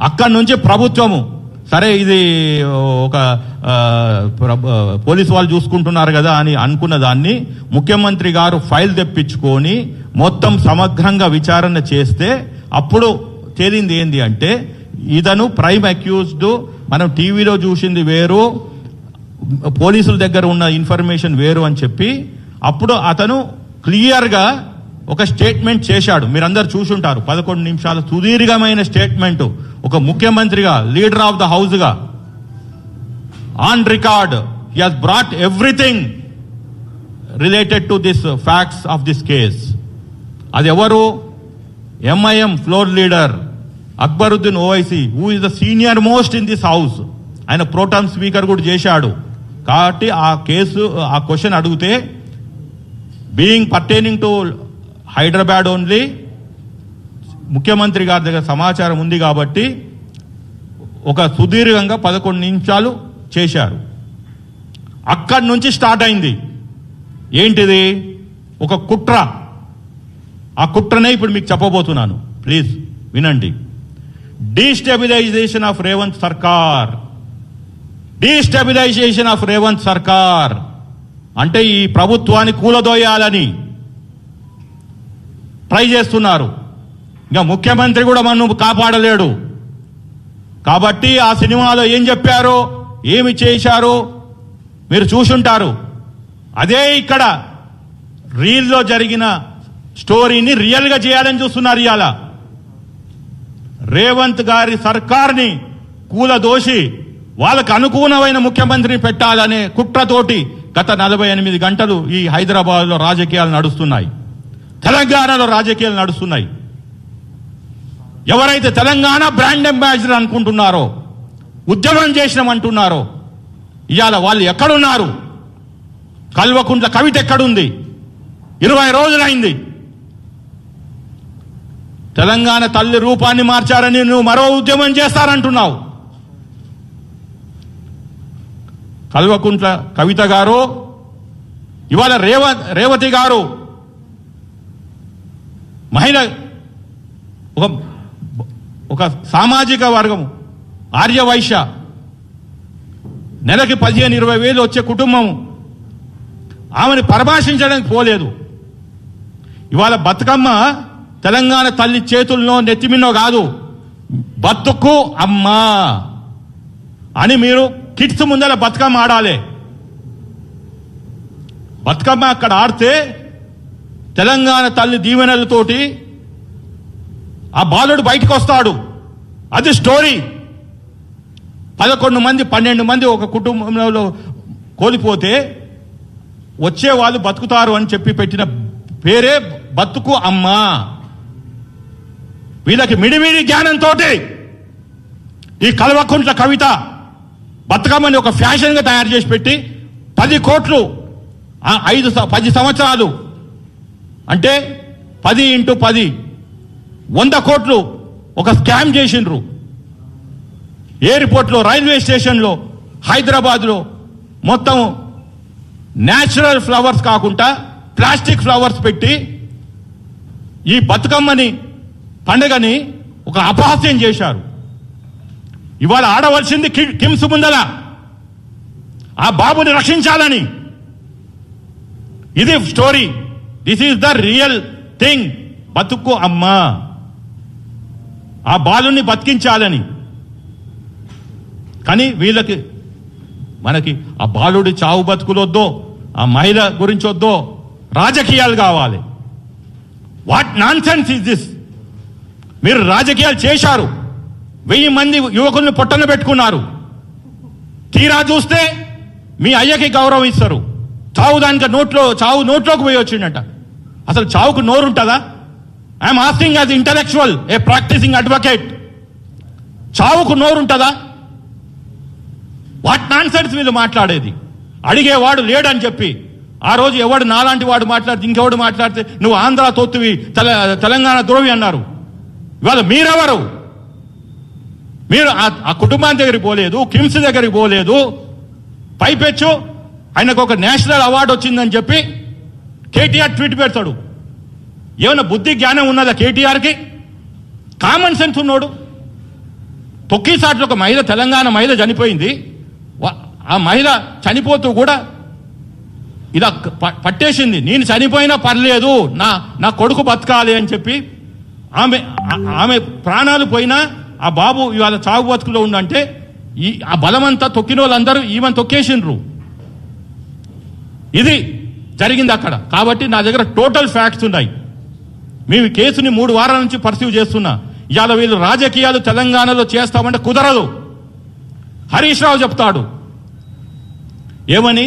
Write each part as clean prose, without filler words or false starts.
అక్కడి నుంచి ప్రభుత్వము సరే ఇది ఒక పోలీసు వాళ్ళు చూసుకుంటున్నారు కదా అని అనుకున్న దాన్ని ముఖ్యమంత్రి గారు ఫైల్ తెప్పించుకొని మొత్తం సమగ్రంగా విచారణ చేస్తే అప్పుడు తేలింది ఏంది అంటే ఇతను ప్రైమ్ అక్యూజ్డ్, మనం టీవీలో చూసింది వేరు, పోలీసుల దగ్గర ఉన్న ఇన్ఫర్మేషన్ వేరు అని చెప్పి అప్పుడు అతను క్లియర్గా ఒక స్టేట్మెంట్ చేశాడు. మీరందరూ చూసుంటారు, 11 నిమిషాల సుదీర్ఘమైన స్టేట్మెంట్. ఒక ముఖ్యమంత్రిగా, లీడర్ ఆఫ్ ద హౌస్ గా on record he has brought everything related to this facts of this case. అది ఎవరు? MIM floor leader Akbaruddin Owaisi, who is the senior most in this house. ఆయన ప్రోటామ్ స్పీకర్ కూడా చేశాడు. కాబట్టి ఆ కేసు, ఆ క్వశ్చన్ అడిగితే being pertaining to Hyderabad only, ముఖ్యమంత్రి గారి దగ్గర సమాచారం ఉంది కాబట్టి ఒక సుదీర్ఘంగా 11 నిమిషాలు చేశారు. అక్కడి నుంచి స్టార్ట్ అయింది. ఏంటిది? ఒక కుట్ర. ఆ కుట్రనే ఇప్పుడు మీకు చెప్పబోతున్నాను, ప్లీజ్ వినండి. డీస్టెబిలైజేషన్ ఆఫ్ రేవంత్ సర్కార్. డీస్టెబిలైజేషన్ ఆఫ్ రేవంత్ సర్కార్ అంటే ఈ ప్రభుత్వాన్ని కూలదోయాలని ట్రై చేస్తున్నారు. ఇంకా ముఖ్యమంత్రి కూడా మనం కాపాడలేడు. కాబట్టి ఆ సినిమాలో ఏం చెప్పారో, ఏమి చేశారో మీరు చూసుంటారు. అదే ఇక్కడ రీల్లో జరిగిన స్టోరీని రియల్గా చేయాలని చూస్తున్నారు. ఇవాళ రేవంత్ గారి సర్కార్ని కూలదోసి వాళ్ళకు అనుకూలమైన ముఖ్యమంత్రిని పెట్టాలనే కుట్రతోటి గత 48 గంటలు ఈ హైదరాబాద్లో రాజకీయాలు నడుస్తున్నాయి, తెలంగాణలో రాజకీయాలు నడుస్తున్నాయి. ఎవరైతే తెలంగాణ బ్రాండ్ అంబాసిడర్ అనుకుంటున్నారో, ఉద్యమం చేసినామంటున్నారో, ఇవాళ వాళ్ళు ఎక్కడున్నారు? కల్వకుంట్ల కవిత ఎక్కడుంది? 20 రోజులైంది. తెలంగాణ తల్లి రూపాన్ని మార్చారని నువ్వు మరో ఉద్యమం చేస్తారంటున్నావు. కల్వకుంట్ల కవిత గారు, ఇవాళ రేవతి గారు మహిళ, ఒక సామాజిక వర్గం, ఆర్యవైశ్య, నెలకి 15-20 వేలు వచ్చే కుటుంబం, ఆమెను పరామర్శించడానికి పోలేదు. ఇవాళ బతుకమ్మ తెలంగాణ తల్లి చేతుల్లో నెత్తిమిన్నో కాదు, బతుకు అమ్మా అని మీరు కిడ్స్ ముందర బతుకమ్మ ఆడాలి. బతుకమ్మ అక్కడ ఆడితే తెలంగాణ తల్లి దీవెనలతోటి ఆ బాలుడు బయటకు వస్తాడు. అది స్టోరీ. 11 మంది 12 మంది ఒక కుటుంబంలో కోల్పోతే వచ్చే వాళ్ళు బతుకుతారు అని చెప్పి పెట్టిన పేరే బతుకు అమ్మా. వీళ్ళకి మిడిమిడి జ్ఞానంతో ఈ కల్వకుంట్ల కవిత బతుకమ్మని ఒక ఫ్యాషన్గా తయారు చేసి పెట్టి 10 కోట్లు 10 సంవత్సరాలు అంటే 10 × 10 100 కోట్లు ఒక స్కామ్ చేసిండ్రు. ఎయిర్పోర్ట్లో, రైల్వే స్టేషన్లో, హైదరాబాద్లో మొత్తం న్యాచురల్ ఫ్లవర్స్ కాకుండా ప్లాస్టిక్ ఫ్లవర్స్ పెట్టి ఈ బతుకమ్మని పండుగని ఒక అపహాస్యం చేశారు. ఇవాళ ఆడవలసింది కిమ్స్ ముందల ఆ బాబుని రక్షించాలని. ఇది story. This is the real thing. బతుకు అమ్మా, ఆ బాలుని బతికించాలని. కానీ వీళ్ళకి, మనకి ఆ బాలుడి చావు బతుకులొద్దో, ఆ మహిళ గురించి వద్దో, రాజకీయాలు కావాలి. What non sense is this? మీరు రాజకీయాలు చేశారు, 1000 మంది యువకుల్ని పొట్టన పెట్టుకున్నారు. తీరా చూస్తే మీ అయ్యకి గౌరవం ఇస్తారు. చావు దానికి చావు నోట్లోకి పోయి వచ్చిండట. అసలు చావుకు నోరుంటుందా? I'm asking as intellectual, a practicing advocate. చావుకు నోరుంటుందా? వాట్ నాన్ సెన్స్ వీళ్ళు మాట్లాడేది. అడిగేవాడు లేడని చెప్పి ఆ రోజు ఎవడు నాలాంటి వాడు మాట్లాడితే, ఇంకెవడు మాట్లాడితే నువ్వు ఆంధ్ర తొత్తువి, తెలంగాణ ద్రోవి అన్నారు. ఇవాళ మీరెవరు? మీరు ఆ కుటుంబాన్ని దగ్గరికి పోలేదు, కిమ్స్ దగ్గరికి పోలేదు. పైపెచ్చు ఆయనకు ఒక నేషనల్ అవార్డు వచ్చిందని చెప్పి కేటీఆర్ ట్వీట్ పెడతాడు. ఏమైనా బుద్ధి జ్ఞానం ఉన్నదా కేటీఆర్కి? కామన్ సెన్స్ ఉన్నాడు. తొక్కిసాట్లో ఒక మహిళ, తెలంగాణ మహిళ చనిపోయింది. ఆ మహిళ చనిపోతూ కూడా ఇలా పట్టేసింది, నేను చనిపోయినా పర్లేదు, నా కొడుకు బతకాలి అని చెప్పి ఆమె ప్రాణాలు పోయినా ఆ బాబు ఇవాళ చావు బతుకులో ఉండంటే ఆ బలమంతా తొక్కిన వాళ్ళందరూ ఈమెను తొక్కేసిండ్రు. ఇది జరిగింది అక్కడ. కాబట్టి నా దగ్గర టోటల్ ఫ్యాక్ట్స్ ఉన్నాయి. మేము కేసుని 3 వారాల నుంచి పర్సీవ్ చేస్తున్నా. ఇవాళ వీళ్ళు రాజకీయాలు తెలంగాణలో చేస్తామంటే కుదరదు. హరీష్ రావు చెప్తాడు ఏమని,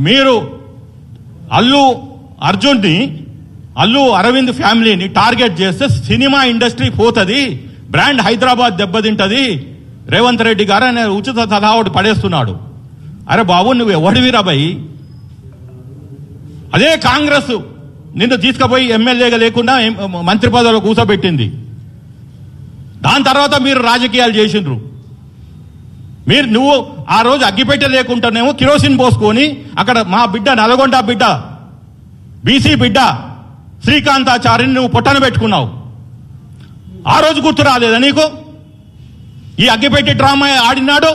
మీరు అల్లు అరవింద్ ఫ్యామిలీని టార్గెట్ చేస్తే సినిమా ఇండస్ట్రీ పోతుంది, బ్రాండ్ హైదరాబాద్ దెబ్బతింటది, రేవంత్ రెడ్డి గారు అనే ఉచిత సలహా ఒకటి పడేస్తున్నాడు. అరే బాబు, నువ్వు ఎవడివిరా భయ్? అదే కాంగ్రెస్ నిన్ను తీసుకుపోయి ఎమ్మెల్యేగా లేకుండా మంత్రి పదవిలో కూర్చోబెట్టింది. దాని తర్వాత మీరు రాజకీయాలు చేసిండ్రు. నువ్వు ఆ రోజు అగ్గిపెట్టె లేకుండానేమో కిరోసిన్ పోసుకొని అక్కడ మా బిడ్డ, నల్గొండ బిడ్డ, బీసీ బిడ్డ శ్రీకాంతాచార్యని నువ్వు పొట్టన పెట్టుకున్నావు. ఆ రోజు గుర్తు రాలేదా నీకు? ఈ అగ్గిపెట్టి డ్రామా ఆడినాడు.